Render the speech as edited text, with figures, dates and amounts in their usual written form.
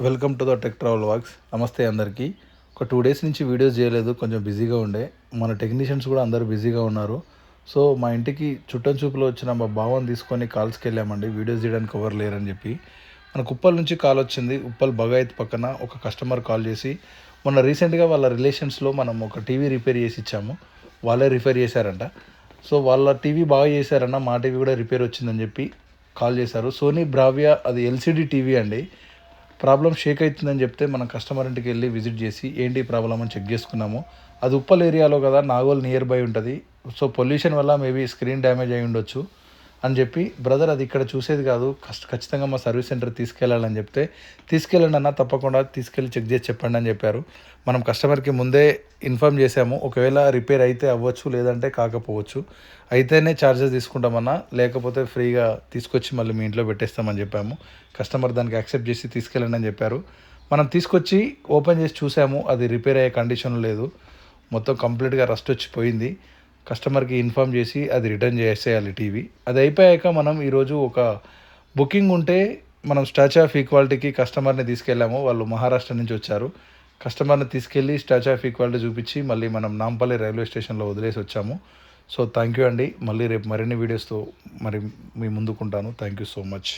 Welcome to the Tech Travel Walks. నమస్తే అందరికీ. ఒక 2 డేస్ నుంచి వీడియోస్ చేయలేదు, కొంచెం బిజీగా ఉండే. మన టెక్నీషియన్స్ కూడా అందరూ బిజీగా ఉన్నారు. సో మా ఇంటికి చుట్టం చూపులో వచ్చిన మా బావని తీసుకొని కాల్స్కి వెళ్ళామండి, వీడియోస్ చేయడానికి ఎవరు లేరని చెప్పి. మనకు ఉప్పల్ నుంచి కాల్ వచ్చింది. ఉప్పల్ బగాయత్ పక్కన ఒక కస్టమర్ కాల్ చేసి, మొన్న రీసెంట్గా వాళ్ళ రిలేషన్స్లో మనం ఒక టీవీ రిపేర్ చేసి ఇచ్చాము, వాళ్ళే రిపేర్ చేశారంట. సో వాళ్ళ టీవీ బాగా చేశారన్న, మా టీవీ కూడా రిపేర్ వచ్చిందని చెప్పి కాల్ చేశారు. సోనీ బ్రావియా, అది ఎల్సిడి టీవీ అండి. ప్రాబ్లం షేక్ అవుతుందని చెప్తే మనం కస్టమర్ ఇంటికి వెళ్ళి విజిట్ చేసి ఏంటి ప్రాబ్లం అని చెక్ చేసుకున్నాము. అది ఉప్పల్ ఏరియాలో కదా, నాగోల్ నియర్ బై ఉంటుంది. సో పొల్యూషన్ వల్ల మేబీ స్క్రీన్ డ్యామేజ్ అయి ఉండొచ్చు అని చెప్పి, బ్రదర్ అది ఇక్కడ చూసేది కాదు, ఖచ్చితంగా మా సర్వీస్ సెంటర్ తీసుకెళ్ళాలని చెప్తే, తీసుకెళ్ళండి అన్న, తప్పకుండా తీసుకెళ్ళి చెక్ చేసి చెప్పండి అని చెప్పారు. మనం కస్టమర్కి ముందే ఇన్ఫామ్ చేసాము, ఒకవేళ రిపేర్ అయితే అవ్వచ్చు, లేదంటే కాకపోవచ్చు. అయితేనే ఛార్జెస్ తీసుకుంటామన్నా, లేకపోతే ఫ్రీగా తీసుకొచ్చి మళ్ళీ మీ ఇంట్లో పెట్టేస్తామని చెప్పాము. కస్టమర్ దానికి యాక్సెప్ట్ చేసి తీసుకెళ్ళండి అని చెప్పారు. మనం తీసుకొచ్చి ఓపెన్ చేసి చూసాము, అది రిపేర్ అయ్యే కండిషన్ లేదు, మొత్తం కంప్లీట్గా రస్ట్ వచ్చిపోయింది. కస్టమర్కి ఇన్ఫామ్ చేసి అది రిటర్న్ చేసేయాలి టీవీ. అది అయిపోయాక మనం ఈరోజు ఒక బుకింగ్ ఉంటే మనం స్టాచ్యూ ఆఫ్ ఈక్వాలిటీకి కస్టమర్ని తీసుకెళ్ళాము. వాళ్ళు మహారాష్ట్ర నుంచి వచ్చారు. కస్టమర్ని తీసుకెళ్ళి స్టాచ్యూ ఆఫ్ ఈక్వాలిటీ చూపించి మళ్ళీ మనం నాంపల్లి రైల్వే స్టేషన్లో వదిలేసి వచ్చాము. సో థ్యాంక్ యూ అండి. మళ్ళీ రేపు మరిన్ని వీడియోస్తో మీ ముందుకుంటాను. Thank you so much.